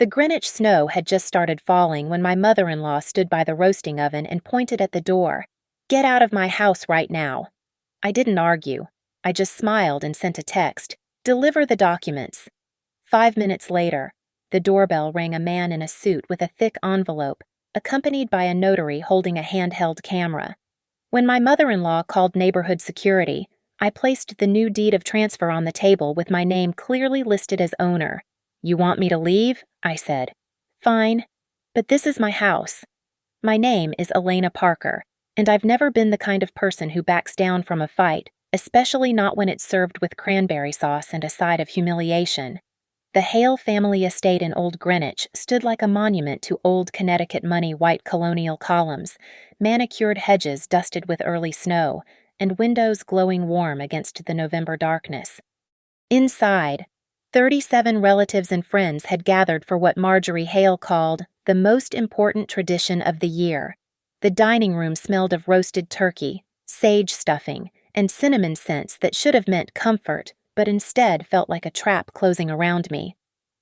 The Greenwich snow had just started falling when my mother-in-law stood by the roasting oven and pointed at the door. "Get out of my house right now." I didn't argue. I just smiled and sent a text. "Deliver the documents." 5 minutes later, the doorbell rang a man in a suit with a thick envelope, accompanied by a notary holding a handheld camera. When my mother-in-law called neighborhood security, I placed the new deed of transfer on the table with my name clearly listed as owner. "You want me to leave?" I said. "Fine, but this is my house." My name is Elena Parker, and I've never been the kind of person who backs down from a fight, especially not when it's served with cranberry sauce and a side of humiliation. The Hale family estate in Old Greenwich stood like a monument to old Connecticut money white colonial columns, manicured hedges dusted with early snow, and windows glowing warm against the November darkness. Inside, 37 relatives and friends had gathered for what Marjorie Hale called the most important tradition of the year. The dining room smelled of roasted turkey, sage stuffing, and cinnamon scents that should have meant comfort, but instead felt like a trap closing around me.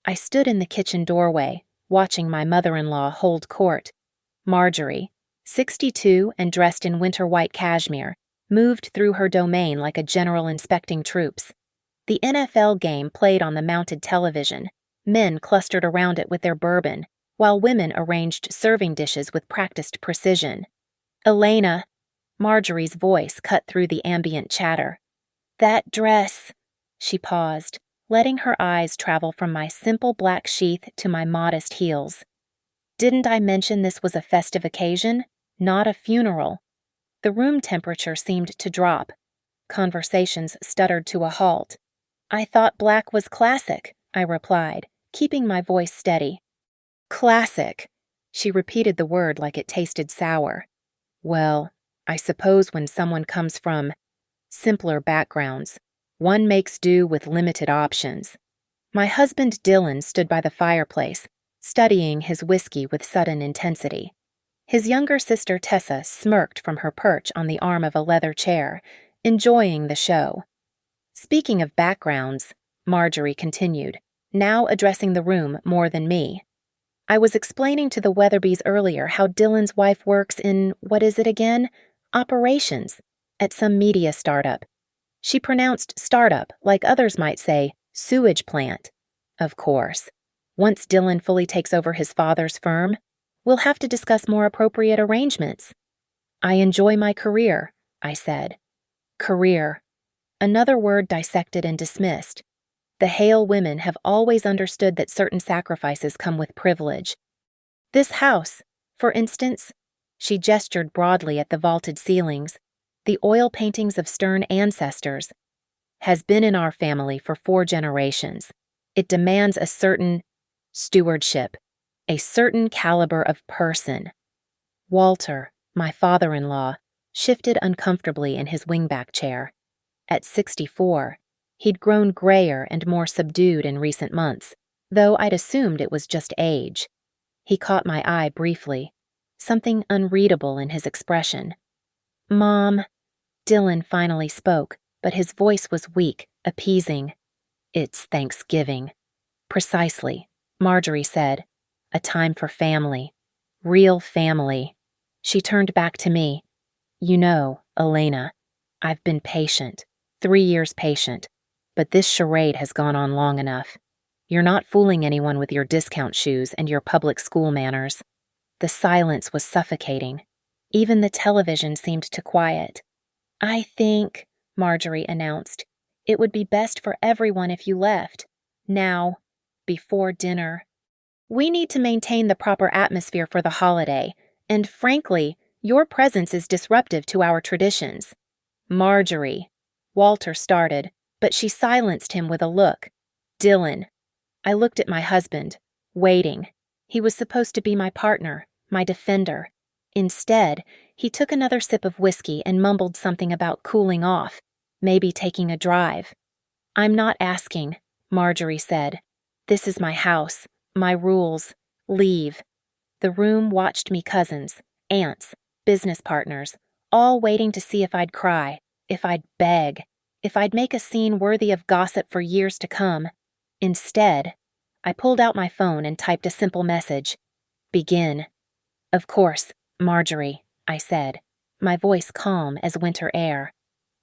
I stood in the kitchen doorway, watching my mother-in-law hold court. Marjorie, 62 and dressed in winter white cashmere, moved through her domain like a general inspecting troops. The NFL game played on the mounted television. Men clustered around it with their bourbon, while women arranged serving dishes with practiced precision. "Elena," Marjorie's voice cut through the ambient chatter. "That dress." She paused, letting her eyes travel from my simple black sheath to my modest heels. "Didn't I mention this was a festive occasion, not a funeral?" The room temperature seemed to drop. Conversations stuttered to a halt. "I thought black was classic," I replied, keeping my voice steady. "Classic." She repeated the word like it tasted sour. "Well, I suppose when someone comes from simpler backgrounds, one makes do with limited options." My husband Dylan stood by the fireplace, studying his whiskey with sudden intensity. His younger sister Tessa smirked from her perch on the arm of a leather chair, enjoying the show. "Speaking of backgrounds," Marjorie continued, now addressing the room more than me, "I was explaining to the Weatherbys earlier how Dylan's wife works in, what is it again? Operations, at some media startup. She pronounced startup like others might say sewage plant. Of course, once Dylan fully takes over his father's firm, we'll have to discuss more appropriate arrangements." "I enjoy my career," I said. Career. Another word dissected and dismissed. The Hale women have always understood that certain sacrifices come with privilege. "This house, for instance," she gestured broadly at the vaulted ceilings, "the oil paintings of stern ancestors, has been in our family for 4 generations. It demands a certain stewardship, a certain caliber of person." Walter, my father-in-law, shifted uncomfortably in his wingback chair. At 64, he'd grown grayer and more subdued in recent months, though I'd assumed it was just age. He caught my eye briefly, something unreadable in his expression. "Mom," Dylan finally spoke, but his voice was weak, appeasing. "It's Thanksgiving." "Precisely," Marjorie said. "A time for family. Real family." She turned back to me. "You know, Elena, I've been patient, 3 years patient, but this charade has gone on long enough. You're not fooling anyone with your discount shoes and your public school manners." The silence was suffocating. Even the television seemed to quiet. "I think," Marjorie announced, "it would be best for everyone if you left. Now, before dinner. We need to maintain the proper atmosphere for the holiday, and frankly, your presence is disruptive to our traditions." "Marjorie," Walter started, but she silenced him with a look. "Dylan." I looked at my husband, waiting. He was supposed to be my partner, my defender. Instead, he took another sip of whiskey and mumbled something about cooling off, maybe taking a drive. "I'm not asking," Marjorie said. "This is my house, my rules. Leave." The room watched me cousins, aunts, business partners, all waiting to see if I'd cry, if I'd beg, if I'd make a scene worthy of gossip for years to come. Instead, I pulled out my phone and typed a simple message. Begin. Of course, Marjorie, I said, my voice calm as winter air.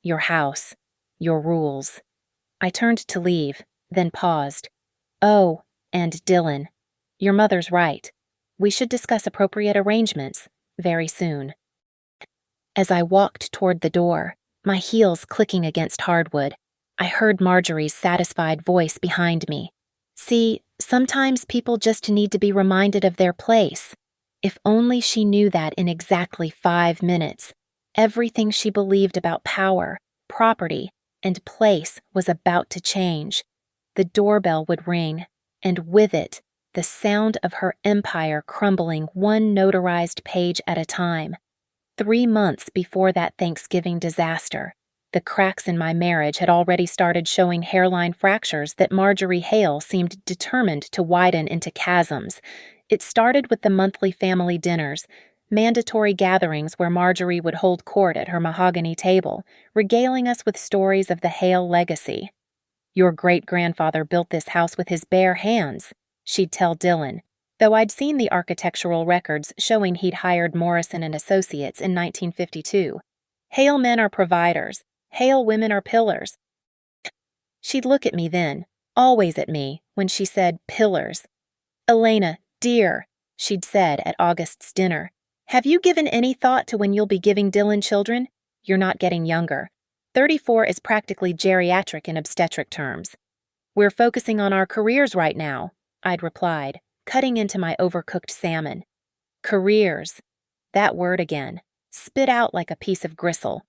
Your house. Your rules. I turned to leave, then paused. Oh, and Dylan. Your mother's right. We should discuss appropriate arrangements very soon. As I walked toward the door, my heels clicking against hardwood, I heard Marjorie's satisfied voice behind me. See, sometimes people just need to be reminded of their place. If only she knew that in exactly 5 minutes, everything she believed about power, property, and place was about to change. The doorbell would ring, and with it, the sound of her empire crumbling one notarized page at a time. 3 months before that Thanksgiving disaster, the cracks in my marriage had already started showing hairline fractures that Marjorie Hale seemed determined to widen into chasms. It started with the monthly family dinners, mandatory gatherings where Marjorie would hold court at her mahogany table, regaling us with stories of the Hale legacy. Your great-grandfather built this house with his bare hands, she'd tell Dylan, though I'd seen the architectural records showing he'd hired Morrison and Associates in 1952. Hale men are providers. Hale women are pillars. She'd look at me then, always at me, when she said pillars. Elena, dear, she'd said at August's dinner, have you given any thought to when you'll be giving Dylan children? You're not getting younger. 34 is practically geriatric in obstetric terms. We're focusing on our careers right now, I'd replied, cutting into my overcooked salmon. Careers. That word again. Spit out like a piece of gristle.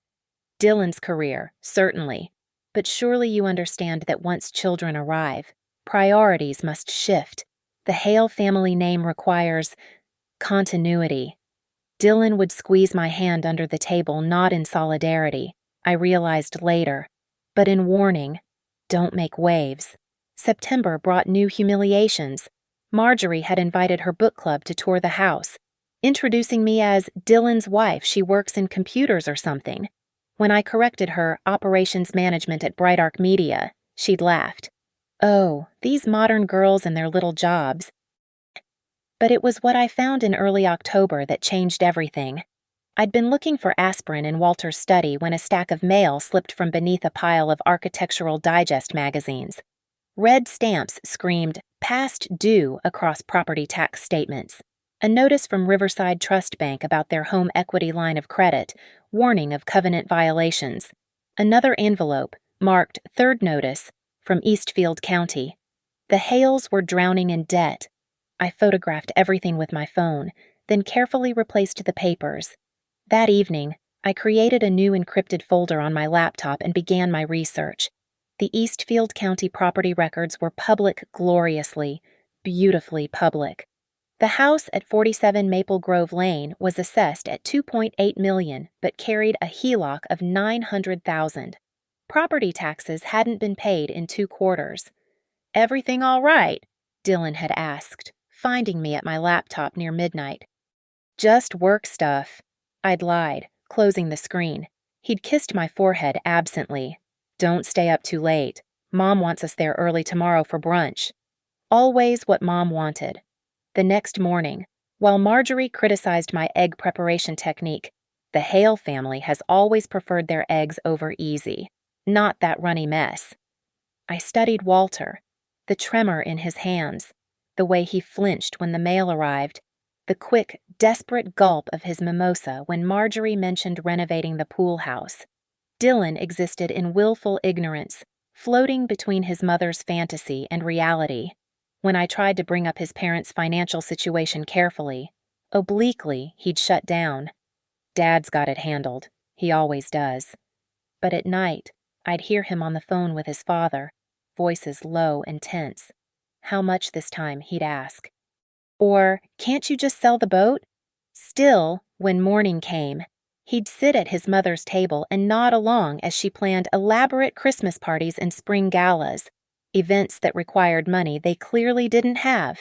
Dylan's career, certainly. But surely you understand that once children arrive, priorities must shift. The Hale family name requires continuity. Dylan would squeeze my hand under the table, not in solidarity, I realized later, but in warning. Don't make waves. September brought new humiliations. Marjorie had invited her book club to tour the house, introducing me as Dylan's wife. She works in computers or something. When I corrected her operations management at Bright Arc Media, she'd laughed. Oh, these modern girls and their little jobs. But it was what I found in early October that changed everything. I'd been looking for aspirin in Walter's study when a stack of mail slipped from beneath a pile of Architectural Digest magazines. Red stamps screamed, "Past due," across property tax statements. A notice from Riverside Trust Bank about their home equity line of credit, warning of covenant violations. Another envelope, marked Third Notice, from Eastfield County. The Hales were drowning in debt. I photographed everything with my phone, then carefully replaced the papers. That evening, I created a new encrypted folder on my laptop and began my research. The Eastfield County property records were public gloriously, beautifully public. The house at 47 Maple Grove Lane was assessed at $2.8 million, but carried a HELOC of $900,000. Property taxes hadn't been paid in 2 quarters. Everything all right? Dylan had asked, finding me at my laptop near midnight. Just work stuff. I'd lied, closing the screen. He'd kissed my forehead absently. Don't stay up too late. Mom wants us there early tomorrow for brunch. Always what Mom wanted. The next morning, while Marjorie criticized my egg preparation technique, the Hale family has always preferred their eggs over easy, not that runny mess. I studied Walter, the tremor in his hands, the way he flinched when the mail arrived, the quick, desperate gulp of his mimosa when Marjorie mentioned renovating the pool house. Dylan existed in willful ignorance, floating between his mother's fantasy and reality. When I tried to bring up his parents' financial situation carefully, obliquely, he'd shut down. Dad's got it handled. He always does. But at night, I'd hear him on the phone with his father, voices low and tense. How much this time, he'd ask. Or, can't you just sell the boat? Still, when morning came, he'd sit at his mother's table and nod along as she planned elaborate Christmas parties and spring galas, events that required money they clearly didn't have.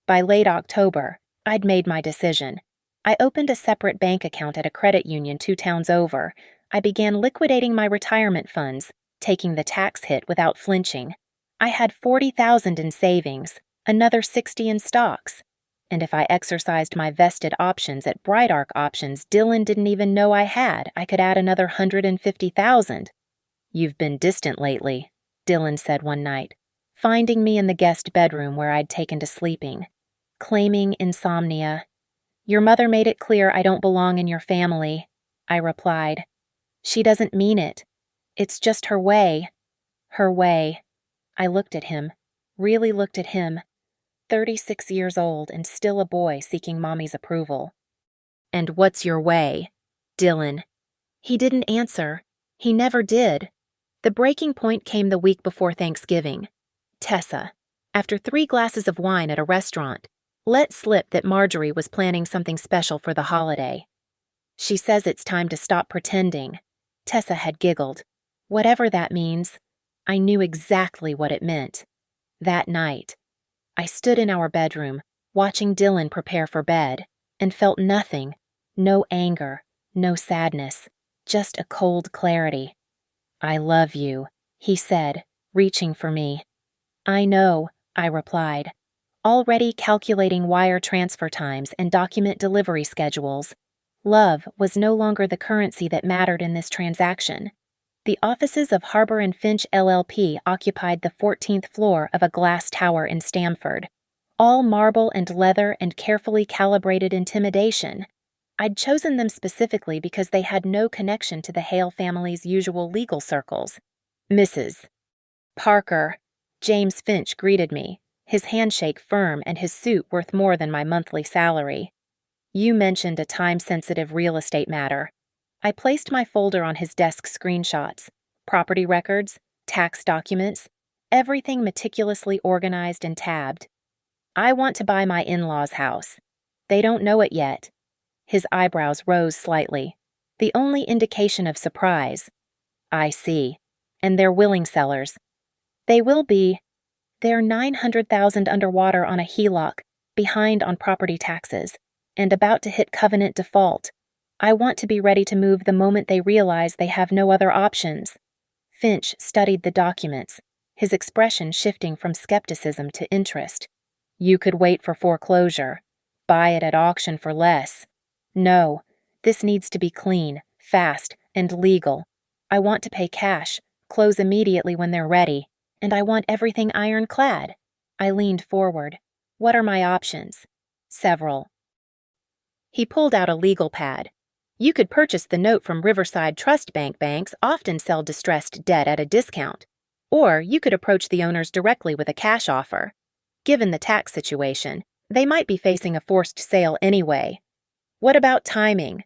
By late October, I'd made my decision. I opened a separate bank account at a credit union 2 towns over. I began liquidating my retirement funds, taking the tax hit without flinching. I had $40,000 in savings, Another 60 in stocks. And if I exercised my vested options at Bright Arc Options Dylan didn't even know I had, I could add another 150,000. "You've been distant lately," Dylan said one night, finding me in the guest bedroom where I'd taken to sleeping, claiming insomnia. "Your mother made it clear I don't belong in your family," I replied. "She doesn't mean it. It's just her way." Her way. I looked at him, really looked at him, 36 years old and still a boy seeking Mommy's approval. "And what's your way?" Dylan. He didn't answer. He never did. The breaking point came the week before Thanksgiving. Tessa, after 3 glasses of wine at a restaurant, let slip that Marjorie was planning something special for the holiday. "She says it's time to stop pretending." Tessa had giggled. Whatever that means, I knew exactly what it meant. That night, I stood in our bedroom, watching Dylan prepare for bed, and felt nothing, no anger, no sadness, just a cold clarity. "I love you," he said, reaching for me. "I know," I replied, already calculating wire transfer times and document delivery schedules. Love was no longer the currency that mattered in this transaction. The offices of Harbor and Finch LLP occupied the 14th floor of a glass tower in Stamford, all marble and leather and carefully calibrated intimidation. I'd chosen them specifically because they had no connection to the Hale family's usual legal circles. "Mrs. Parker," James Finch greeted me, his handshake firm and his suit worth more than my monthly salary. "You mentioned a time-sensitive real estate matter." I placed my folder on his desk screenshots, property records, tax documents, everything meticulously organized and tabbed. "I want to buy my in-laws' house. They don't know it yet." His eyebrows rose slightly, the only indication of surprise. "I see. And they're willing sellers." "They will be. They're 900,000 underwater on a HELOC, behind on property taxes, and about to hit covenant default. I want to be ready to move the moment they realize they have no other options." Finch studied the documents, his expression shifting from skepticism to interest. "You could wait for foreclosure, buy it at auction for less. No, this needs to be clean, fast, and legal. I want to pay cash, close immediately when they're ready, and I want everything ironclad." I leaned forward. "What are my options?" "Several." He pulled out a legal pad. "You could purchase the note from Riverside Trust Bank. Banks often sell distressed debt at a discount. Or you could approach the owners directly with a cash offer. Given the tax situation, they might be facing a forced sale anyway. What about timing?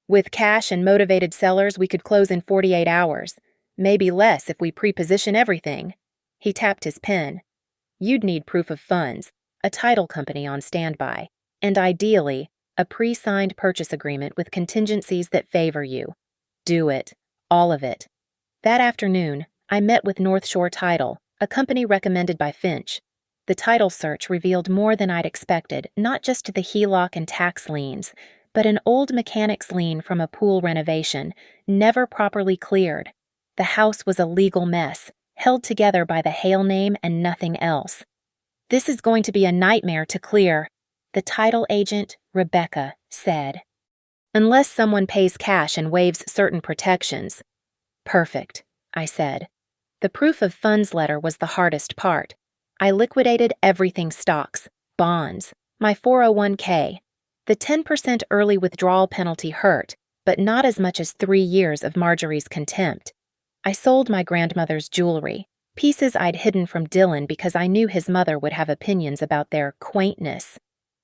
With cash and motivated sellers, we could close in 48 hours. Maybe less if we pre-position everything." He tapped his pen. "You'd need proof of funds, a title company on standby, and ideally, a pre-signed purchase agreement with contingencies that favor you. Do it. All of it." That afternoon, I met with North Shore Title, a company recommended by Finch. The title search revealed more than I'd expected, not just the HELOC and tax liens, but an old mechanic's lien from a pool renovation, never properly cleared. The house was a legal mess, held together by the Hale name and nothing else. "This is going to be a nightmare to clear," the title agent, Rebecca, said. "Unless someone pays cash and waives certain protections." "Perfect," I said. The proof of funds letter was the hardest part. I liquidated everything: stocks, bonds, my 401k. The 10% early withdrawal penalty hurt, but not as much as 3 years of Marjorie's contempt. I sold my grandmother's jewelry, pieces I'd hidden from Dylan because I knew his mother would have opinions about their quaintness.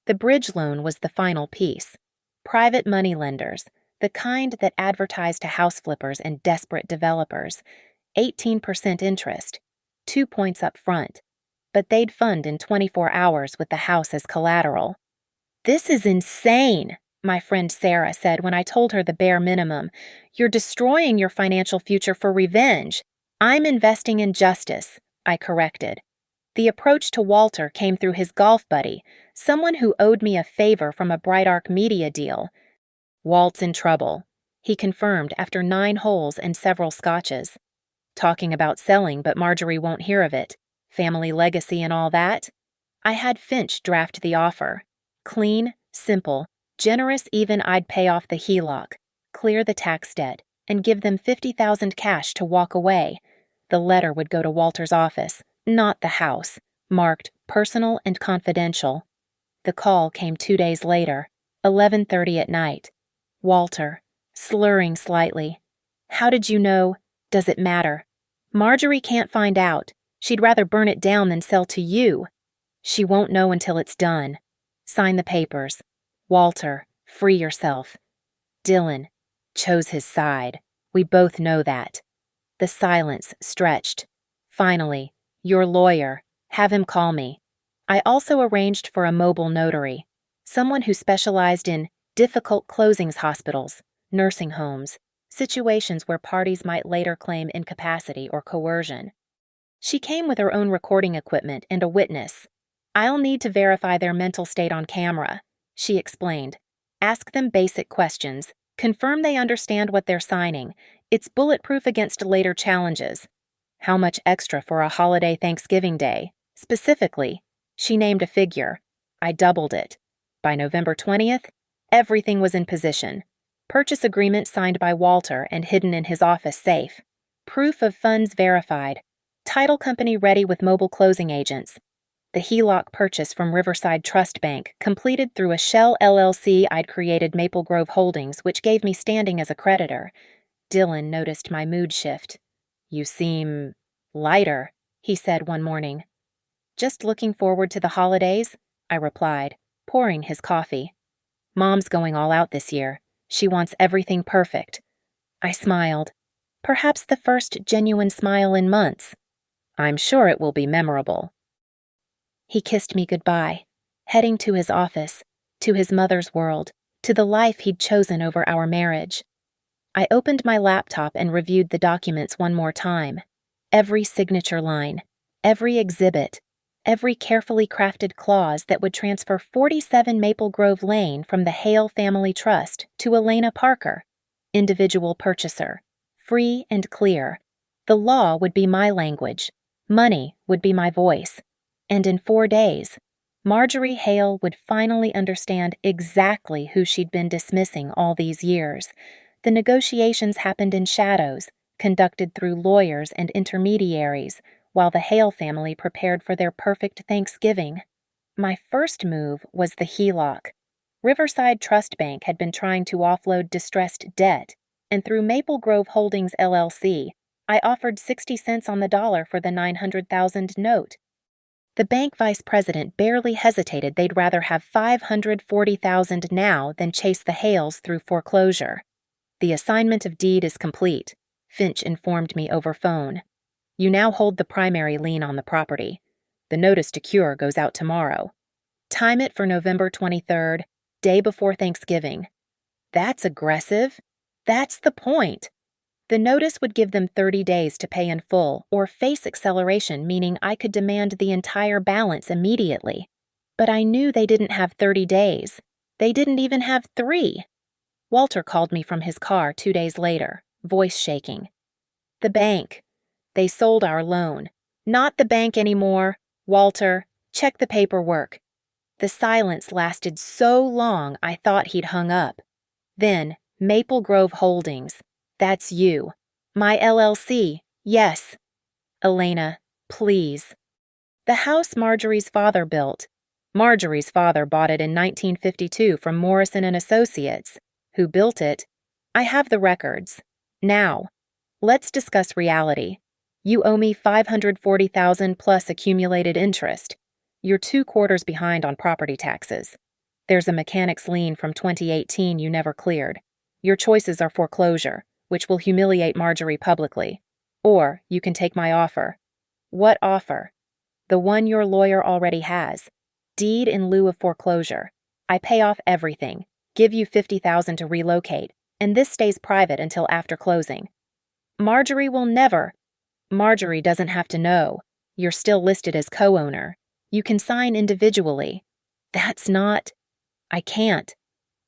The bridge loan was the final piece. Private money lenders, the kind that advertise to house flippers and desperate developers, 18% interest, 2 points up front, but they'd fund in 24 hours with the house as collateral. "This is insane," my friend Sarah said when I told her the bare minimum. "You're destroying your financial future for revenge." "I'm investing in justice," I corrected. The approach to Walter came through his golf buddy, someone who owed me a favor from a Bright Arc media deal. "Walt's in trouble," he confirmed after 9 holes and several scotches. "Talking about selling, but Marjorie won't hear of it. Family legacy and all that?" I had Finch draft the offer. Clean, simple, generous even I'd pay off the HELOC, clear the tax debt, and give them $50,000 cash to walk away. The letter would go to Walter's office, not the house, marked personal and confidential. The call came 2 days later, 11:30 at night. Walter, slurring slightly. How did you know? Does it matter? Marjorie can't find out. She'd rather burn it down than sell to you. She won't know until it's done. Sign the papers. Walter, free yourself. Dylan chose his side. We both know that. The silence stretched. Finally, your lawyer. Have him call me. I also arranged for a mobile notary, someone who specialized in difficult closings hospitals, nursing homes, situations where parties might later claim incapacity or coercion. She came with her own recording equipment and a witness. I'll need to verify their mental state on camera, she explained. Ask them basic questions. Confirm they understand what they're signing. It's bulletproof against later challenges. How much extra for a holiday Thanksgiving Day? Specifically, she named a figure. I doubled it. By November 20th, everything was in position. Purchase agreement signed by Walter and hidden in his office safe. Proof of funds verified. Title company ready with mobile closing agents. The HELOC purchase from Riverside Trust Bank, completed through a shell LLC I'd created, Maple Grove Holdings, which gave me standing as a creditor. Dylan noticed my mood shift. You seem lighter, he said one morning. Just looking forward to the holidays, I replied, pouring his coffee. Mom's going all out this year. She wants everything perfect. I smiled. Perhaps the first genuine smile in months. I'm sure it will be memorable. He kissed me goodbye, heading to his office, to his mother's world, to the life he'd chosen over our marriage. I opened my laptop and reviewed the documents one more time. Every signature line, every exhibit, every carefully crafted clause that would transfer 47 Maple Grove Lane from the Hale Family Trust to Elena Parker, individual purchaser, free and clear. The law would be my language. Money would be my voice. And in 4 days, Marjorie Hale would finally understand exactly who she'd been dismissing all these years. The negotiations happened in shadows, conducted through lawyers and intermediaries, while the Hale family prepared for their perfect Thanksgiving. My first move was the HELOC. Riverside Trust Bank had been trying to offload distressed debt, and through Maple Grove Holdings LLC, I offered 60 cents on the dollar for the $900,000 note. The bank vice president barely hesitated. They'd rather have $540,000 now than chase the Hales through foreclosure. The assignment of deed is complete, Finch informed me over phone. You now hold the primary lien on the property. The notice to cure goes out tomorrow. Time it for November 23rd, day before Thanksgiving. That's aggressive. That's the point. The notice would give them 30 days to pay in full or face acceleration, meaning I could demand the entire balance immediately. But I knew they didn't have 30 days. They didn't even have 3. Walter called me from his car 2 days later, voice shaking. The bank. They sold our loan. Not the bank anymore. Walter, check the paperwork. The silence lasted so long I thought he'd hung up. Then, Maple Grove Holdings. That's you. My LLC, yes. Elena, please. The house Marjorie's father built. Marjorie's father bought it in 1952 from Morrison and Associates. Who built it? I have the records. Now, let's discuss reality. You owe me $540,000 plus accumulated interest. You're 2 quarters behind on property taxes. There's a mechanic's lien from 2018 you never cleared. Your choices are foreclosure, which will humiliate Marjorie publicly. Or you can take my offer. What offer? The one your lawyer already has. Deed in lieu of foreclosure. I pay off everything, give you $50,000 to relocate, and this stays private until after closing. Marjorie will never. Marjorie doesn't have to know. You're still listed as co-owner. You can sign individually. That's not. I can't.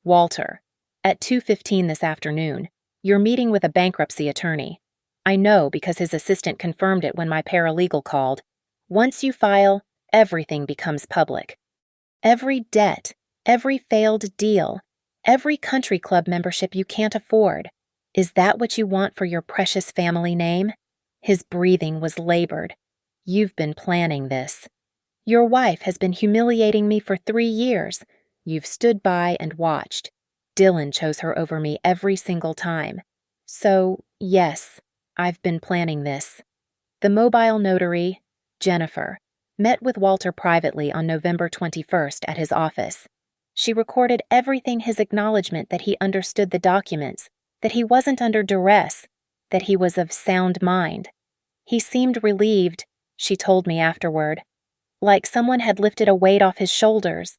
Walter, at 2:15 this afternoon, you're meeting with a bankruptcy attorney. I know because his assistant confirmed it when my paralegal called. Once you file, everything becomes public. Every debt, every failed deal, every country club membership you can't afford. Is that what you want for your precious family name? His breathing was labored. You've been planning this. Your wife has been humiliating me for 3 years. You've stood by and watched. Dylan chose her over me every single time. So, yes, I've been planning this. The mobile notary, Jennifer, met with Walter privately on November 21st at his office. She recorded everything: his acknowledgement that he understood the documents, that he wasn't under duress, that he was of sound mind. He seemed relieved, she told me afterward, like someone had lifted a weight off his shoulders.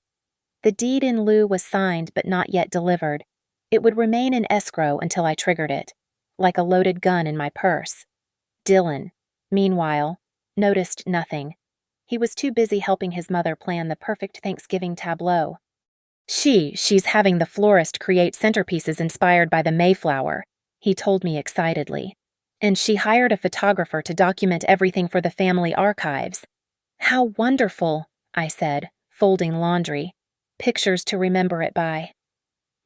The deed in lieu was signed but not yet delivered. It would remain in escrow until I triggered it, like a loaded gun in my purse. Dylan, meanwhile, noticed nothing. He was too busy helping his mother plan the perfect Thanksgiving tableau. She's having the florist create centerpieces inspired by the Mayflower, he told me excitedly. And she hired a photographer to document everything for the family archives. How wonderful, I said, folding laundry. Pictures to remember it by.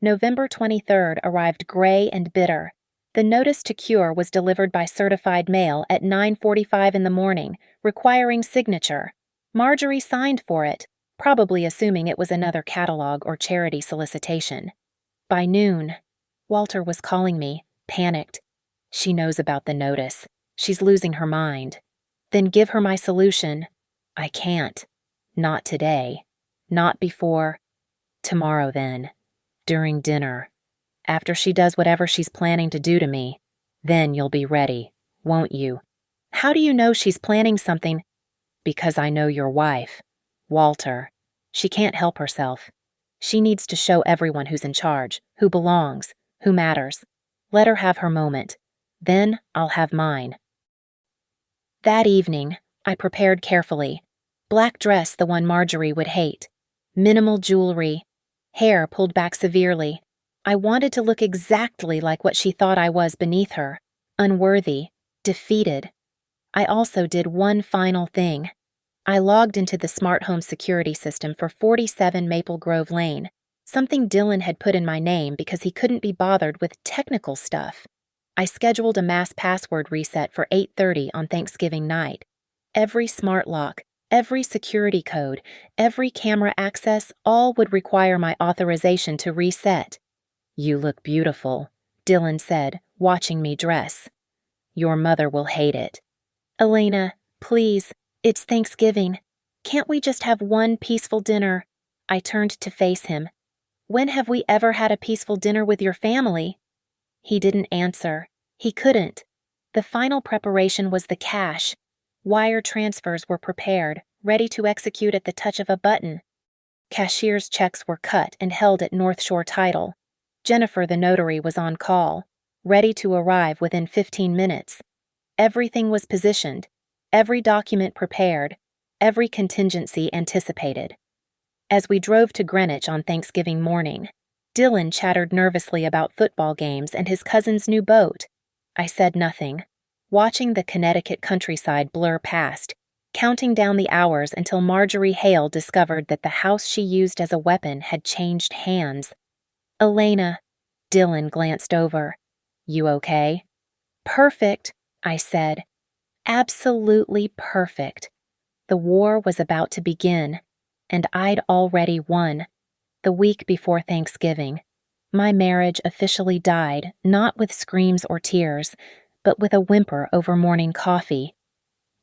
November 23rd arrived gray and bitter. The notice to cure was delivered by certified mail at 9:45 in the morning, requiring signature. Marjorie signed for it, probably assuming it was another catalog or charity solicitation. By noon, Walter was calling me, panicked. She knows about the notice. She's losing her mind. Then give her my solution. I can't. Not today. Not before. Tomorrow then. During dinner. After she does whatever she's planning to do to me. Then you'll be ready, won't you? How do you know she's planning something? Because I know your wife. Walter. She can't help herself. She needs to show everyone who's in charge, who belongs, who matters. Let her have her moment. Then I'll have mine. That evening, I prepared carefully. Black dress, the one Marjorie would hate. Minimal jewelry. Hair pulled back severely. I wanted to look exactly like what she thought I was beneath her. Unworthy. Defeated. I also did one final thing. I logged into the smart home security system for 47 Maple Grove Lane, something Dylan had put in my name because he couldn't be bothered with technical stuff. I scheduled a mass password reset for 8:30 on Thanksgiving night. Every smart lock, every security code, every camera access, all would require my authorization to reset. You look beautiful, Dylan said, watching me dress. Your mother will hate it. Elena, please, it's Thanksgiving. Can't we just have one peaceful dinner? I turned to face him. When have we ever had a peaceful dinner with your family? He didn't answer. He couldn't. The final preparation was the cash. Wire transfers were prepared, ready to execute at the touch of a button. Cashier's checks were cut and held at North Shore Title. Jennifer, the notary, was on call, ready to arrive within 15 minutes. Everything was positioned, every document prepared, every contingency anticipated. As we drove to Greenwich on Thanksgiving morning, Dylan chattered nervously about football games and his cousin's new boat. I said nothing, watching the Connecticut countryside blur past, counting down the hours until Marjorie Hale discovered that the house she used as a weapon had changed hands. Elena, Dylan glanced over. You okay? Perfect, I said. Absolutely perfect. The war was about to begin, and I'd already won. The week before Thanksgiving, my marriage officially died, not with screams or tears, but with a whimper over morning coffee.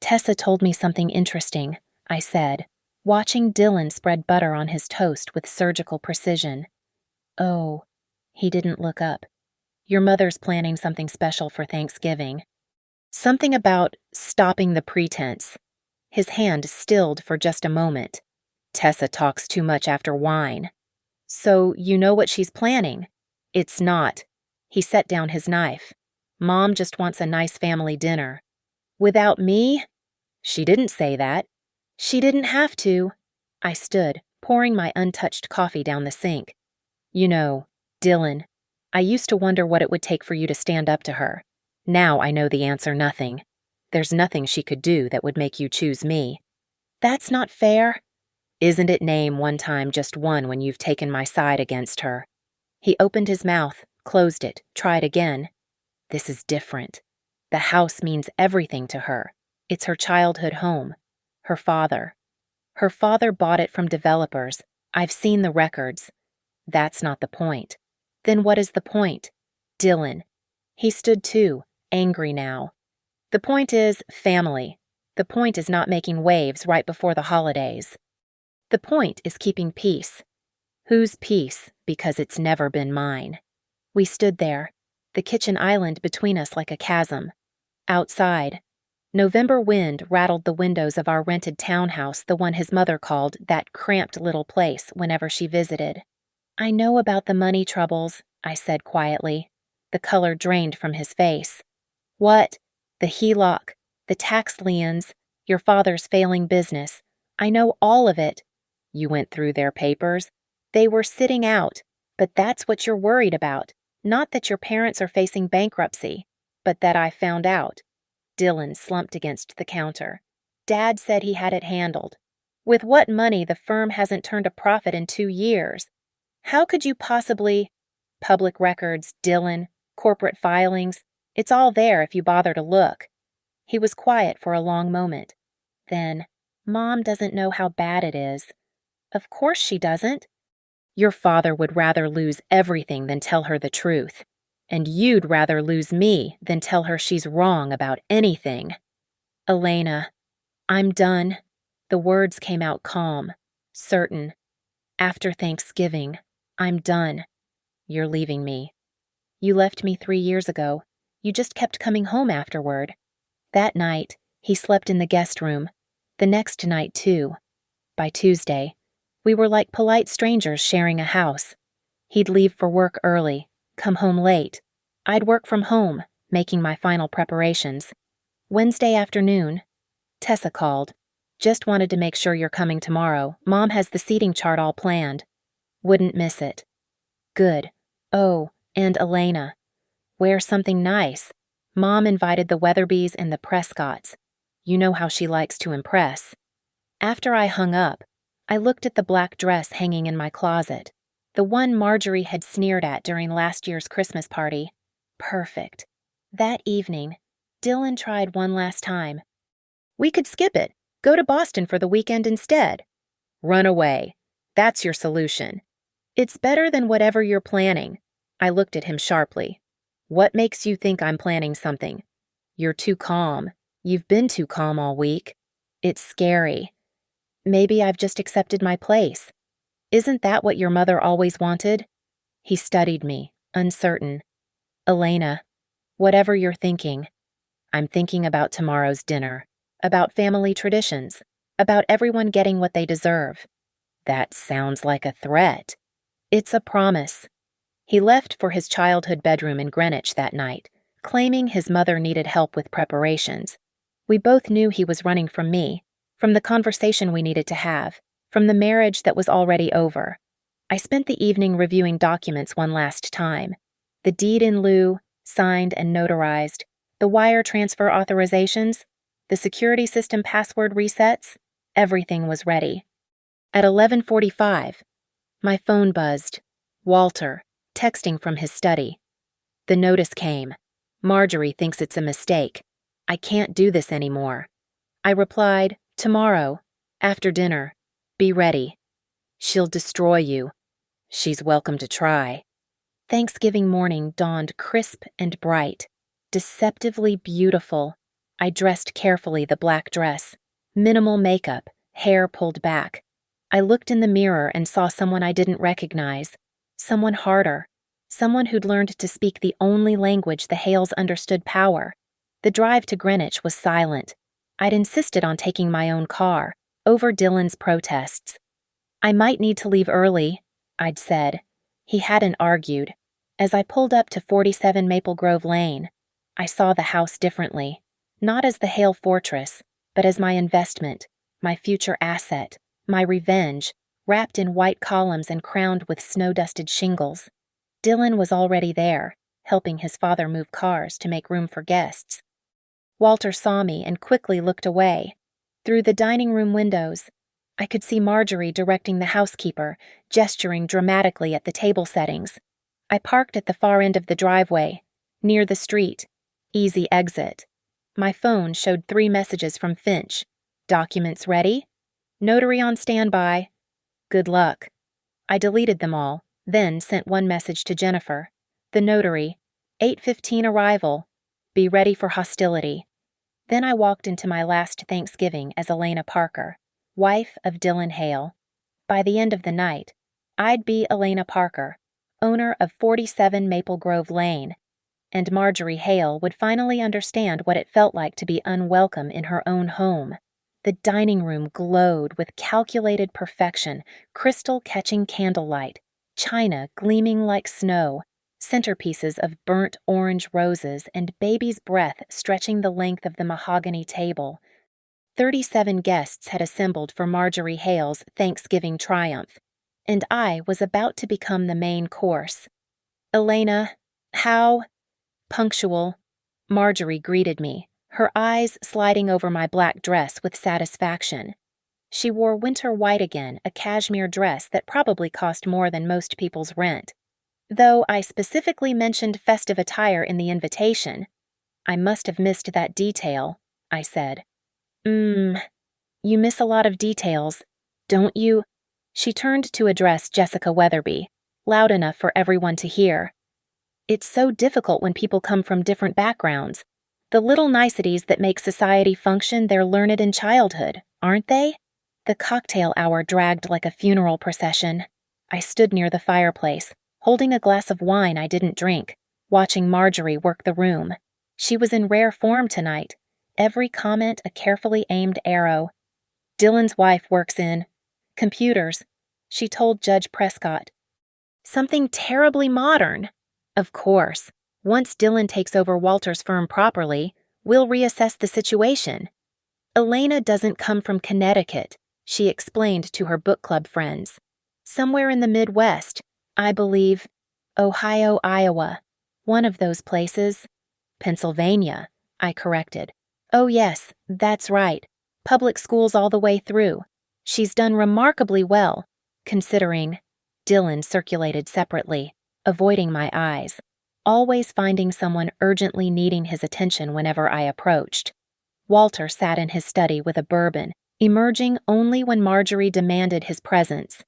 Tessa told me something interesting, I said, watching Dylan spread butter on his toast with surgical precision. Oh, he didn't look up. Your mother's planning something special for Thanksgiving. Something about stopping the pretense. His hand stilled for just a moment. Tessa talks too much after wine. So you know what she's planning? It's not. He set down his knife. Mom just wants a nice family dinner. Without me? She didn't say that. She didn't have to. I stood, pouring my untouched coffee down the sink. You know, Dylan, I used to wonder what it would take for you to stand up to her. Now I know the answer: nothing. There's nothing she could do that would make you choose me. That's not fair. Isn't it name one time just one when you've taken my side against her? He opened his mouth, closed it, tried again. This is different. The house means everything to her. It's her childhood home. Her father. Her father bought it from developers. I've seen the records. That's not the point. Then what is the point? Dylan. He stood too, angry now. The point is family. The point is not making waves right before the holidays. The point is keeping peace. Whose peace? Because it's never been mine. We stood there, the kitchen island between us like a chasm. Outside, November wind rattled the windows of our rented townhouse, the one his mother called that cramped little place whenever she visited. I know about the money troubles, I said quietly. The color drained from his face. What? The HELOC, the tax liens, your father's failing business. I know all of it. You went through their papers. They were sitting out, but that's what you're worried about. Not that your parents are facing bankruptcy, but that I found out. Dylan slumped against the counter. Dad said he had it handled. With what money the firm hasn't turned a profit in 2 years? How could you possibly… Public records, Dylan, corporate filings, it's all there if you bother to look. He was quiet for a long moment. Then, Mom doesn't know how bad it is. Of course she doesn't. Your father would rather lose everything than tell her the truth. And you'd rather lose me than tell her she's wrong about anything. Elena, I'm done. The words came out calm, certain. After Thanksgiving, I'm done. You're leaving me. You left me 3 years ago. You just kept coming home afterward. That night, he slept in the guest room. The next night, too. By Tuesday, we were like polite strangers sharing a house. He'd leave for work early, come home late. I'd work from home, making my final preparations. Wednesday afternoon, Tessa called. Just wanted to make sure you're coming tomorrow. Mom has the seating chart all planned. Wouldn't miss it. Good. Oh, and Elena. Wear something nice. Mom invited the Weatherbys and the Prescotts. You know how she likes to impress. After I hung up, I looked at the black dress hanging in my closet, the one Marjorie had sneered at during last year's Christmas party. Perfect. That evening, Dylan tried one last time. We could skip it. Go to Boston for the weekend instead. Run away. That's your solution. It's better than whatever you're planning. I looked at him sharply. What makes you think I'm planning something? You're too calm. You've been too calm all week. It's scary. Maybe I've just accepted my place. Isn't that what your mother always wanted? He studied me, uncertain. Elena, whatever you're thinking, I'm thinking about tomorrow's dinner, about family traditions, about everyone getting what they deserve. That sounds like a threat. It's a promise. He left for his childhood bedroom in Greenwich that night, claiming his mother needed help with preparations. We both knew he was running from me, from the conversation we needed to have, from the marriage that was already over. I spent the evening reviewing documents one last time. The deed in lieu, signed and notarized, the wire transfer authorizations, the security system password resets, everything was ready. At 11:45, my phone buzzed. Walter, texting from his study. The notice came. Marjorie thinks it's a mistake. I can't do this anymore. I replied, tomorrow, after dinner. Be ready. She'll destroy you. She's welcome to try. Thanksgiving morning dawned crisp and bright, deceptively beautiful. I dressed carefully the black dress, minimal makeup, hair pulled back. I looked in the mirror and saw someone I didn't recognize, someone harder, someone who'd learned to speak the only language the Hales understood power. The drive to Greenwich was silent. I'd insisted on taking my own car, over Dylan's protests. I might need to leave early, I'd said. He hadn't argued. As I pulled up to 47 Maple Grove Lane, I saw the house differently, not as the Hale fortress, but as my investment, my future asset, my revenge, wrapped in white columns and crowned with snow-dusted shingles. Dylan was already there, helping his father move cars to make room for guests. Walter saw me and quickly looked away. Through the dining room windows, I could see Marjorie directing the housekeeper, gesturing dramatically at the table settings. I parked at the far end of the driveway, near the street. Easy exit. My phone showed 3 messages from Finch. Documents ready? Notary on standby. Good luck. I deleted them all, then sent one message to Jennifer. The notary. 8:15 arrival. Be ready for hostility. Then I walked into my last Thanksgiving as Elena Parker, wife of Dylan Hale. By the end of the night, I'd be Elena Parker, owner of 47 Maple Grove Lane, and Marjorie Hale would finally understand what it felt like to be unwelcome in her own home. The dining room glowed with calculated perfection, crystal catching candlelight, china gleaming like snow, centerpieces of burnt orange roses, and baby's breath stretching the length of the mahogany table. 37 guests had assembled for Marjorie Hale's Thanksgiving triumph, and I was about to become the main course. Elena, how? Punctual. Marjorie greeted me, her eyes sliding over my black dress with satisfaction. She wore winter white again, a cashmere dress that probably cost more than most people's rent. Though I specifically mentioned festive attire in the invitation. I must have missed that detail, I said. You miss a lot of details, don't you? She turned to address Jessica Weatherby, loud enough for everyone to hear. It's so difficult when people come from different backgrounds. The little niceties that make society function, they're learned in childhood, aren't they? The cocktail hour dragged like a funeral procession. I stood near the fireplace, holding a glass of wine I didn't drink, watching Marjorie work the room. She was in rare form tonight, every comment a carefully aimed arrow. Dylan's wife works in computers, she told Judge Prescott. Something terribly modern. Of course, once Dylan takes over Walter's firm properly, we'll reassess the situation. Elena doesn't come from Connecticut, she explained to her book club friends. Somewhere in the Midwest, I believe, Ohio, Iowa, one of those places. Pennsylvania, I corrected. Oh yes, that's right. Public schools all the way through. She's done remarkably well, considering. Dylan circulated separately, avoiding my eyes, always finding someone urgently needing his attention whenever I approached. Walter sat in his study with a bourbon, emerging only when Marjorie demanded his presence.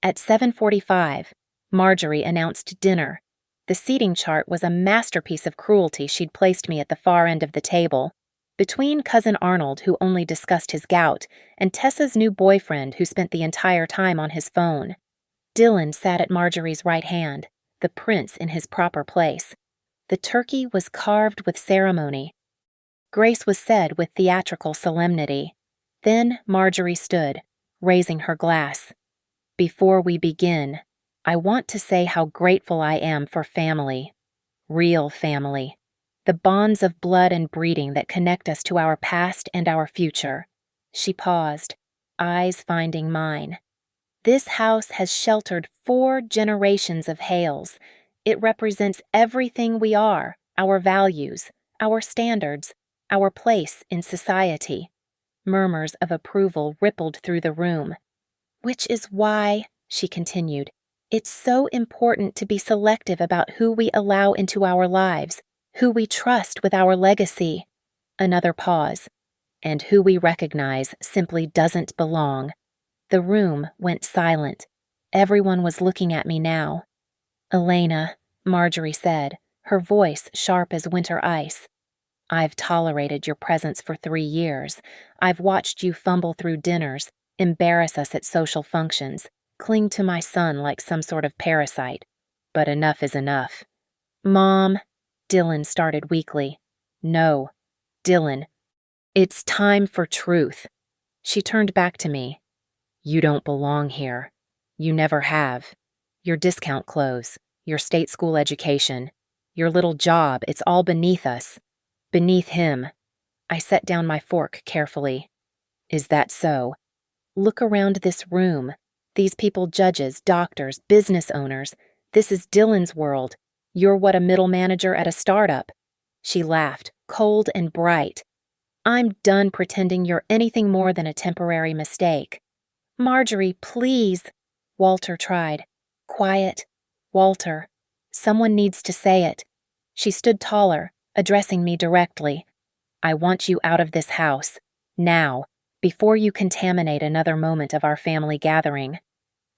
At 7:45, Marjorie announced dinner. The seating chart was a masterpiece of cruelty. She'd placed me at the far end of the table, between Cousin Arnold, who only discussed his gout, and Tessa's new boyfriend, who spent the entire time on his phone. Dylan sat at Marjorie's right hand, the prince in his proper place. The turkey was carved with ceremony. Grace was said with theatrical solemnity. Then Marjorie stood, raising her glass. Before we begin, I want to say how grateful I am for family. Real family. The bonds of blood and breeding that connect us to our past and our future. She paused, eyes finding mine. This house has sheltered 4 generations of Hales. It represents everything we are, our values, our standards, our place in society. Murmurs of approval rippled through the room. Which is why, she continued, it's so important to be selective about who we allow into our lives, who we trust with our legacy. Another pause. And who we recognize simply doesn't belong. The room went silent. Everyone was looking at me now. Elena, Marjorie said, her voice sharp as winter ice. I've tolerated your presence for 3 years. I've watched you fumble through dinners, embarrass us at social functions, cling to my son like some sort of parasite. But enough is enough. Mom, Dylan started weakly. No, Dylan. It's time for truth. She turned back to me. You don't belong here. You never have. Your discount clothes, your state school education, your little job, it's all beneath us. Beneath him. I set down my fork carefully. Is that so? Look around this room. These people judges, doctors, business owners. This is Dylan's world. You're what a middle manager at a startup. She laughed, cold and bright. I'm done pretending you're anything more than a temporary mistake. Marjorie, please. Walter tried. Quiet. Walter. Someone needs to say it. She stood taller, addressing me directly. I want you out of this house. Now, before you contaminate another moment of our family gathering.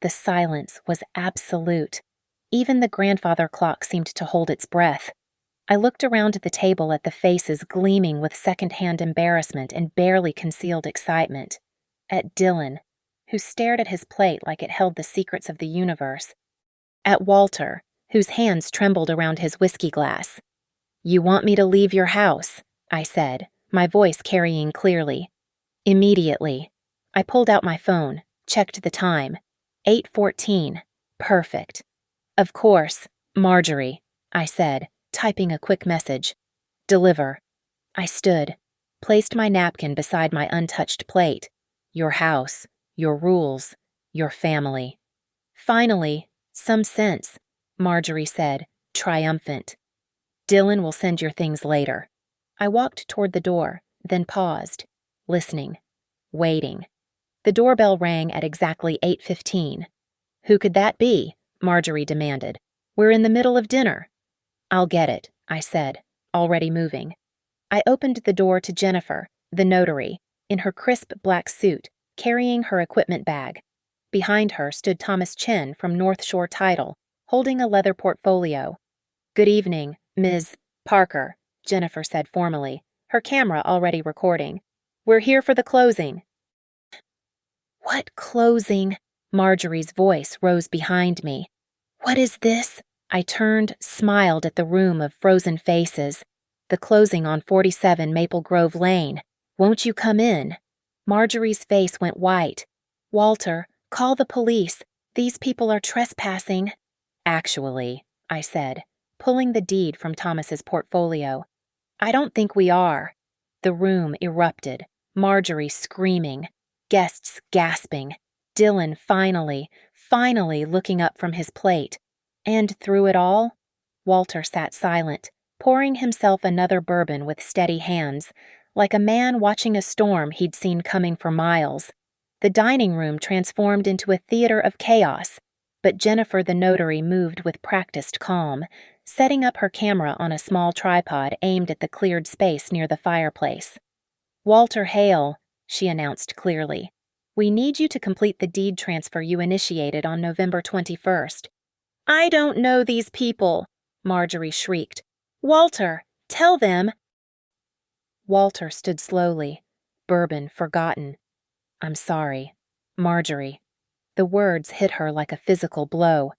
The silence was absolute. Even the grandfather clock seemed to hold its breath. I looked around the table at the faces gleaming with second-hand embarrassment and barely concealed excitement. At Dylan, who stared at his plate like it held the secrets of the universe. At Walter, whose hands trembled around his whiskey glass. "You want me to leave your house?" I said, my voice carrying clearly. Immediately. I pulled out my phone, checked the time. 8:14. Perfect. "Of course, Marjorie," I said, typing a quick message. "Deliver." I stood, placed my napkin beside my untouched plate. Your house, your rules, your family. "Finally, some sense," Marjorie said, triumphant. "Dylan will send your things later." I walked toward the door, then paused, listening, waiting. The doorbell rang at exactly 8:15. "Who could that be?" Marjorie demanded. "We're in the middle of dinner." "I'll get it," I said, already moving. I opened the door to Jennifer, the notary, in her crisp black suit, carrying her equipment bag. Behind her stood Thomas Chen from North Shore Title, holding a leather portfolio. "Good evening, Ms. Parker," Jennifer said formally, her camera already recording. "We're here for the closing." "What closing?" Marjorie's voice rose behind me. "What is this?" I turned, smiled at the room of frozen faces. "The closing on 47 Maple Grove Lane. Won't you come in?" Marjorie's face went white. "Walter, call the police. These people are trespassing." "Actually," I said, pulling the deed from Thomas's portfolio. "I don't think we are." The room erupted, Marjorie screaming, guests gasping, Dylan finally looking up from his plate. And through it all, Walter sat silent, pouring himself another bourbon with steady hands, like a man watching a storm he'd seen coming for miles. The dining room transformed into a theater of chaos, but Jennifer the notary moved with practiced calm, setting up her camera on a small tripod aimed at the cleared space near the fireplace. "Walter Hale," she announced clearly, "we need you to complete the deed transfer you initiated on November 21st. "I don't know these people," Marjorie shrieked. "Walter, tell them." Walter stood slowly, bourbon forgotten. "I'm sorry, Marjorie." The words hit her like a physical blow.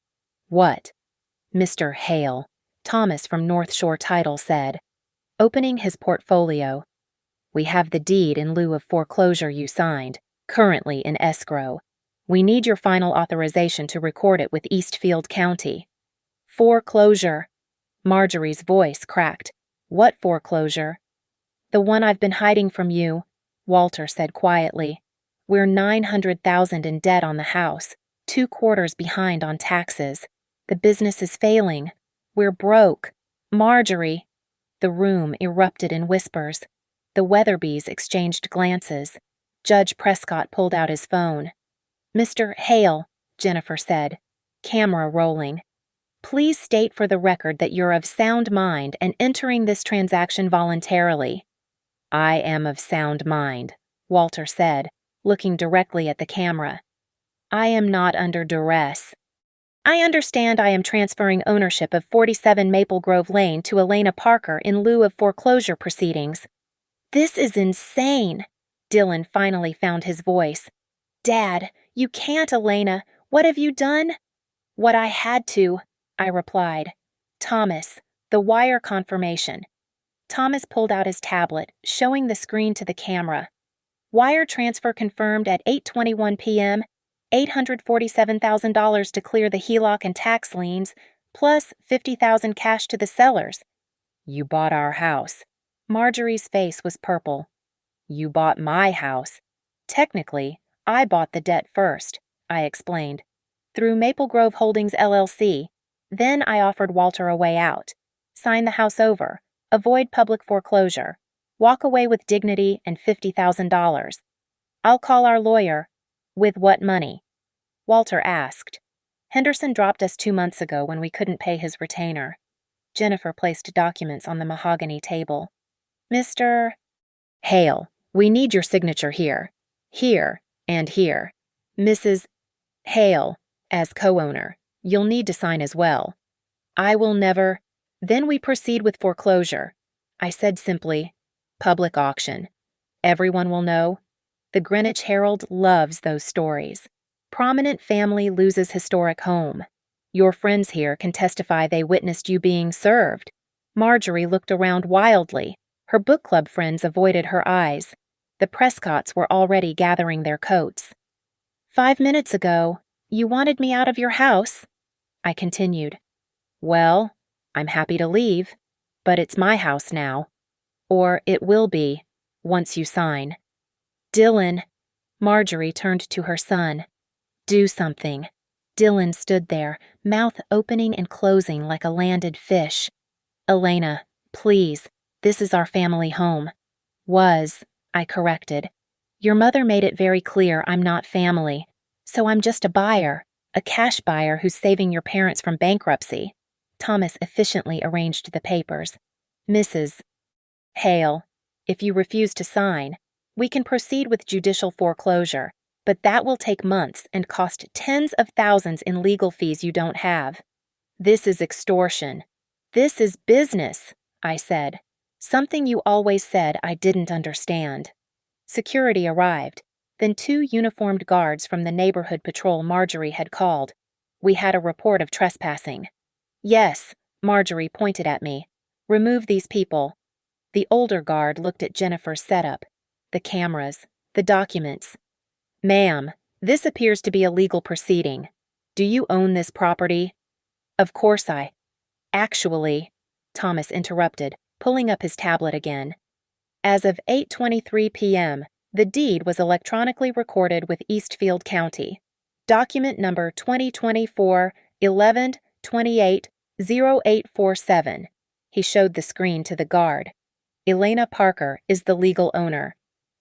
"What?" "Mr. Hale," Thomas from North Shore Title said, opening his portfolio. "We have the deed in lieu of foreclosure you signed, currently in escrow. We need your final authorization to record it with Eastfield County." "Foreclosure." Marjorie's voice cracked. "What foreclosure?" "The one I've been hiding from you," Walter said quietly. "We're $900,000 in debt on the house, 2 quarters behind on taxes. The business is failing. We're broke. Marjorie." The room erupted in whispers. The Weatherbys exchanged glances. Judge Prescott pulled out his phone. "Mr. Hale," Jennifer said, camera rolling. "Please state for the record that you're of sound mind and entering this transaction voluntarily." "I am of sound mind," Walter said, looking directly at the camera. "I am not under duress. I understand I am transferring ownership of 47 Maple Grove Lane to Elena Parker in lieu of foreclosure proceedings." "This is insane." Dylan finally found his voice. "Dad, you can't, Elena. What have you done?" "What I had to," I replied. "Thomas, the wire confirmation." Thomas pulled out his tablet, showing the screen to the camera. "Wire transfer confirmed at 8:21 p.m., $847,000 to clear the HELOC and tax liens, plus $50,000 cash to the sellers." "You bought our house." Marjorie's face was purple. "You bought my house. Technically, I bought the debt first," I explained, "through Maple Grove Holdings LLC. Then I offered Walter a way out. Sign the house over. Avoid public foreclosure." Walk away with dignity and $50,000. I'll call our lawyer. With what money? Walter asked. Henderson dropped us 2 months ago when we couldn't pay his retainer. Jennifer placed documents on the mahogany table. Mr. Hale, we need your signature here. Here and here. Mrs. Hale, as co-owner. You'll need to sign as well. I will never. Then we proceed with foreclosure. I said simply, public auction. Everyone will know. The Greenwich Herald loves those stories. Prominent family loses historic home. Your friends here can testify they witnessed you being served. Marjorie looked around wildly. Her book club friends avoided her eyes. The Prescotts were already gathering their coats. 5 minutes ago, you wanted me out of your house, I continued. Well, I'm happy to leave, but it's my house now. Or it will be, once you sign. Dylan, Marjorie turned to her son. Do something. Dylan stood there, mouth opening and closing like a landed fish. Elena, please, this is our family home. Was, I corrected. Your mother made it very clear I'm not family, so I'm just a buyer, a cash buyer who's saving your parents from bankruptcy. Thomas efficiently arranged the papers. Mrs. Hale, if you refuse to sign, we can proceed with judicial foreclosure, but that will take months and cost tens of thousands in legal fees you don't have. This is extortion. This is business, I said. Something you always said I didn't understand. Security arrived, then 2 uniformed guards from the neighborhood patrol Marjorie had called. We had a report of trespassing. Yes, Marjorie pointed at me. Remove these people. The older guard looked at Jennifer's setup, the cameras, the documents. Ma'am, this appears to be a legal proceeding. Do you own this property? Of course I. Actually, Thomas interrupted, pulling up his tablet again. As of 8:23 p.m., the deed was electronically recorded with Eastfield County. Document number 2024-11-28-0847. He showed the screen to the guard. Elena Parker is the legal owner.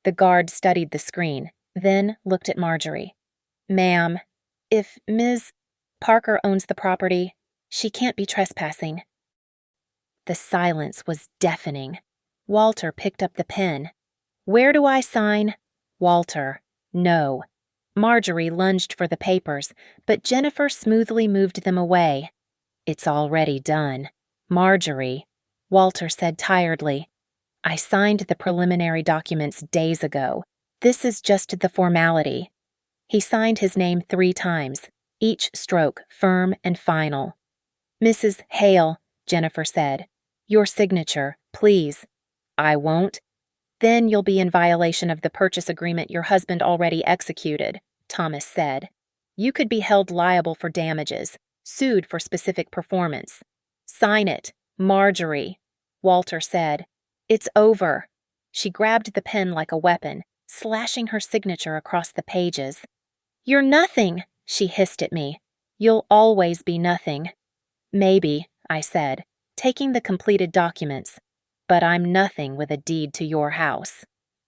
The guard studied the screen, then looked at Marjorie. Ma'am, if Ms. Parker owns the property, she can't be trespassing. The silence was deafening. Walter picked up the pen. Where do I sign? Walter, no. Marjorie lunged for the papers, but Jennifer smoothly moved them away. It's already done. Marjorie, Walter said tiredly. I signed the preliminary documents days ago. This is just the formality. He signed his name 3 times, each stroke firm and final. Mrs. Hale, Jennifer said, your signature, please. I won't. Then you'll be in violation of the purchase agreement your husband already executed, Thomas said. You could be held liable for damages, sued for specific performance. Sign it, Marjorie, Walter said. It's over. She grabbed the pen like a weapon, slashing her signature across the pages. You're nothing, she hissed at me. You'll always be nothing. Maybe, I said, taking the completed documents. But I'm nothing with a deed to your house.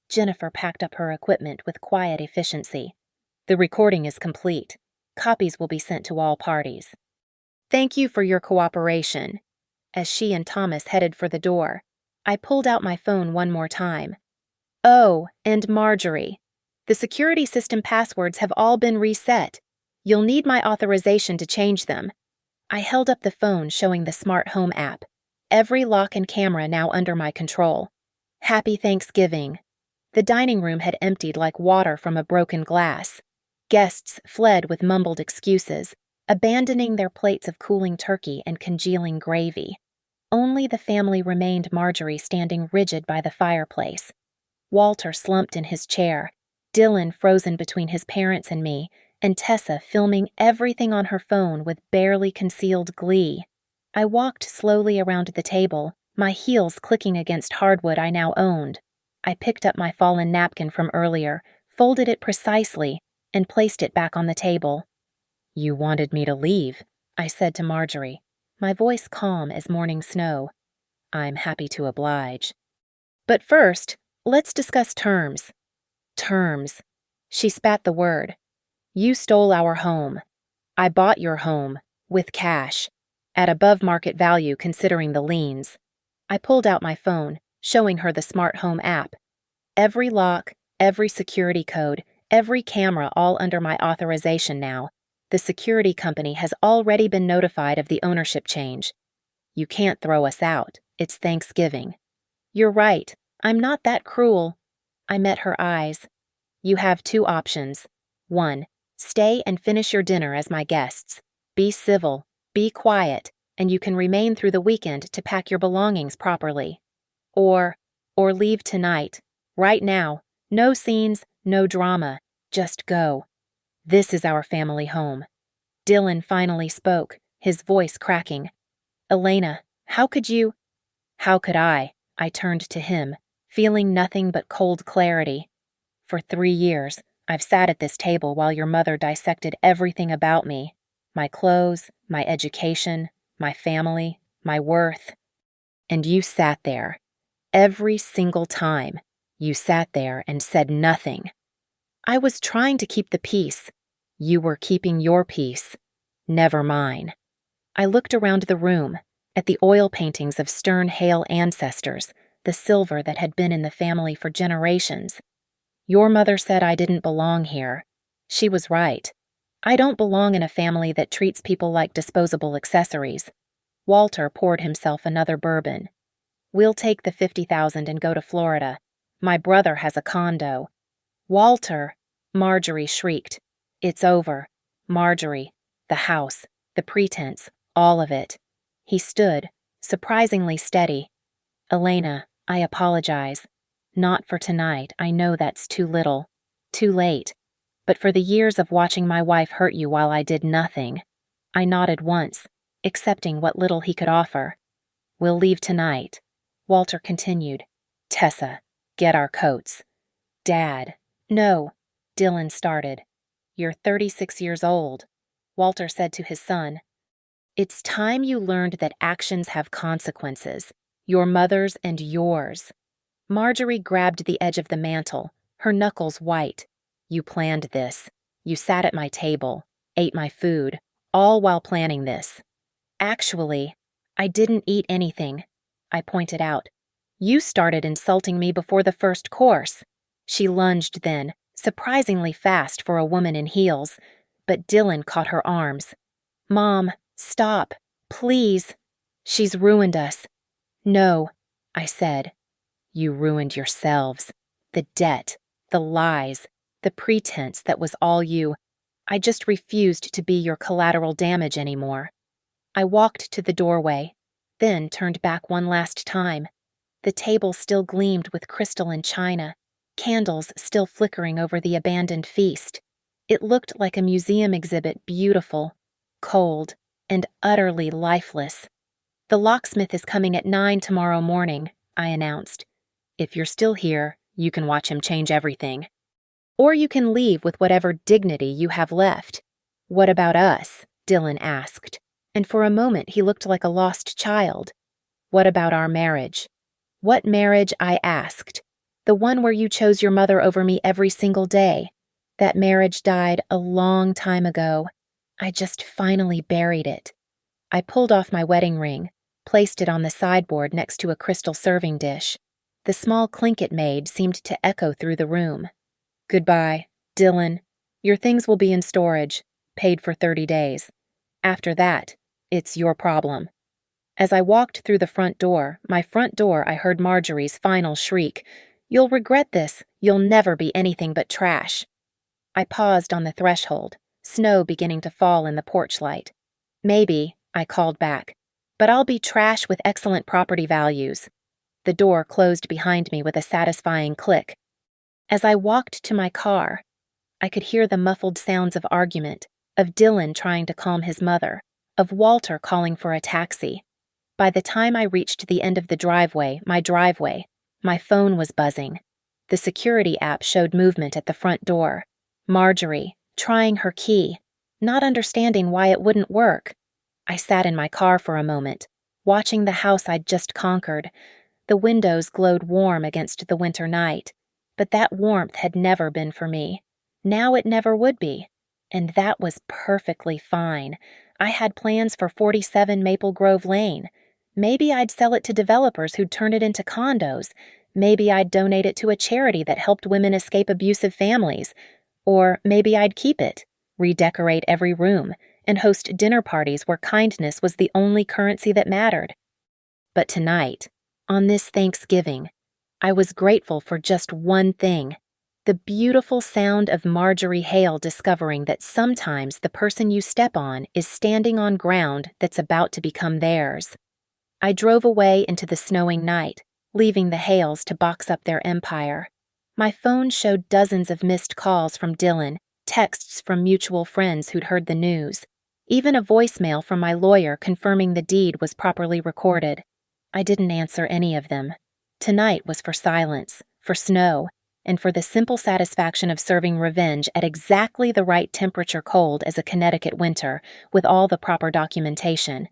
Jennifer packed up her equipment with quiet efficiency. The recording is complete. Copies will be sent to all parties. Thank you for your cooperation. As she and Thomas headed for the door, I pulled out my phone one more time. Oh, and Marjorie. The security system passwords have all been reset. You'll need my authorization to change them. I held up the phone showing the smart home app. Every lock and camera now under my control. Happy Thanksgiving. The dining room had emptied like water from a broken glass. Guests fled with mumbled excuses, abandoning their plates of cooling turkey and congealing gravy. Only the family remained, Marjorie standing rigid by the fireplace. Walter slumped in his chair, Dylan frozen between his parents and me, and Tessa filming everything on her phone with barely concealed glee. I walked slowly around the table, my heels clicking against hardwood I now owned. I picked up my fallen napkin from earlier, folded it precisely, and placed it back on the table. You wanted me to leave, I said to Marjorie, my voice calm as morning snow. I'm happy to oblige. But first, let's discuss terms. Terms. She spat the word. You stole our home. I bought your home, with cash, at above market value considering the liens. I pulled out my phone, showing her the smart home app. Every lock, every security code, every camera all under my authorization now. The security company has already been notified of the ownership change. You can't throw us out. It's Thanksgiving. You're right. I'm not that cruel. I met her eyes. You have two options. 1. Stay and finish your dinner as my guests. Be civil, be quiet, and you can remain through the weekend to pack your belongings properly. Or leave tonight. Right now. No scenes, no drama. Just go. This is our family home. Dylan finally spoke, his voice cracking. Elena, how could you? How could I? I turned to him, feeling nothing but cold clarity. For 3 years, I've sat at this table while your mother dissected everything about me. My clothes, my education, my family, my worth. And you sat there. Every single time, you sat there and said nothing. I was trying to keep the peace. You were keeping your peace. Never mine. I looked around the room, at the oil paintings of stern Hale ancestors, the silver that had been in the family for generations. Your mother said I didn't belong here. She was right. I don't belong in a family that treats people like disposable accessories. Walter poured himself another bourbon. We'll take the $50,000 and go to Florida. My brother has a condo. Walter, Marjorie shrieked. It's over. Marjorie, the house, the pretense, all of it. He stood, surprisingly steady. Elena, I apologize. Not for tonight, I know that's too little. Too late. But for the years of watching my wife hurt you while I did nothing. I nodded once, accepting what little he could offer. We'll leave tonight. Walter continued. Tessa, get our coats. Dad. No. Dylan started. You're 36 years old. Walter said to his son. It's time you learned that actions have consequences. Your mother's and yours. Marjorie grabbed the edge of the mantel, her knuckles white. You planned this. You sat at my table, ate my food, all while planning this. Actually, I didn't eat anything, I pointed out. You started insulting me before the first course. She lunged then, surprisingly fast for a woman in heels, but Dylan caught her arms. Mom, stop, please. She's ruined us. No, I said. You ruined yourselves. The debt, the lies, the pretense that was all you. I just refused to be your collateral damage anymore. I walked to the doorway, then turned back one last time. The table still gleamed with crystal and china, candles still flickering over the abandoned feast. It looked like a museum exhibit, beautiful, cold, and utterly lifeless. The locksmith is coming at 9 tomorrow morning, I announced. If you're still here, you can watch him change everything. Or you can leave with whatever dignity you have left. What about us? Dylan asked, and for a moment he looked like a lost child. What about our marriage? What marriage, I asked. The one where you chose your mother over me every single day. That marriage died a long time ago. I just finally buried it. I pulled off my wedding ring, placed it on the sideboard next to a crystal serving dish. The small clink it made seemed to echo through the room. Goodbye, Dylan. Your things will be in storage, paid for 30 days. After that, it's your problem. As I walked through the front door, my front door, I heard Marjorie's final shriek. You'll regret this. You'll never be anything but trash. I paused on the threshold, snow beginning to fall in the porch light. Maybe, I called back, but I'll be trash with excellent property values. The door closed behind me with a satisfying click. As I walked to my car, I could hear the muffled sounds of argument, of Dylan trying to calm his mother, of Walter calling for a taxi. By the time I reached the end of the driveway, my phone was buzzing. The security app showed movement at the front door. Marjorie, trying her key, not understanding why it wouldn't work. I sat in my car for a moment, watching the house I'd just conquered, The windows glowed warm against the winter night, but that warmth had never been for me. Now it never would be. And that was perfectly fine. I had plans for 47 Maple Grove Lane. Maybe I'd sell it to developers who'd turn it into condos. Maybe I'd donate it to a charity that helped women escape abusive families. Or maybe I'd keep it, redecorate every room, and host dinner parties where kindness was the only currency that mattered. But tonight, on this Thanksgiving, I was grateful for just one thing: the beautiful sound of Marjorie Hale discovering that sometimes the person you step on is standing on ground that's about to become theirs. I drove away into the snowing night, leaving the Hales to box up their empire. My phone showed dozens of missed calls from Dylan, texts from mutual friends who'd heard the news, even a voicemail from my lawyer confirming the deed was properly recorded. I didn't answer any of them. Tonight was for silence, for snow, and for the simple satisfaction of serving revenge at exactly the right temperature cold as a Connecticut winter, with all the proper documentation.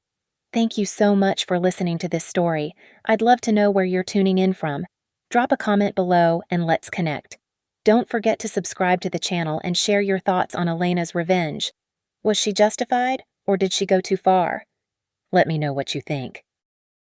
Thank you so much for listening to this story. I'd love to know where you're tuning in from. Drop a comment below and let's connect. Don't forget to subscribe to the channel and share your thoughts on Elena's revenge. Was she justified, or did she go too far? Let me know what you think.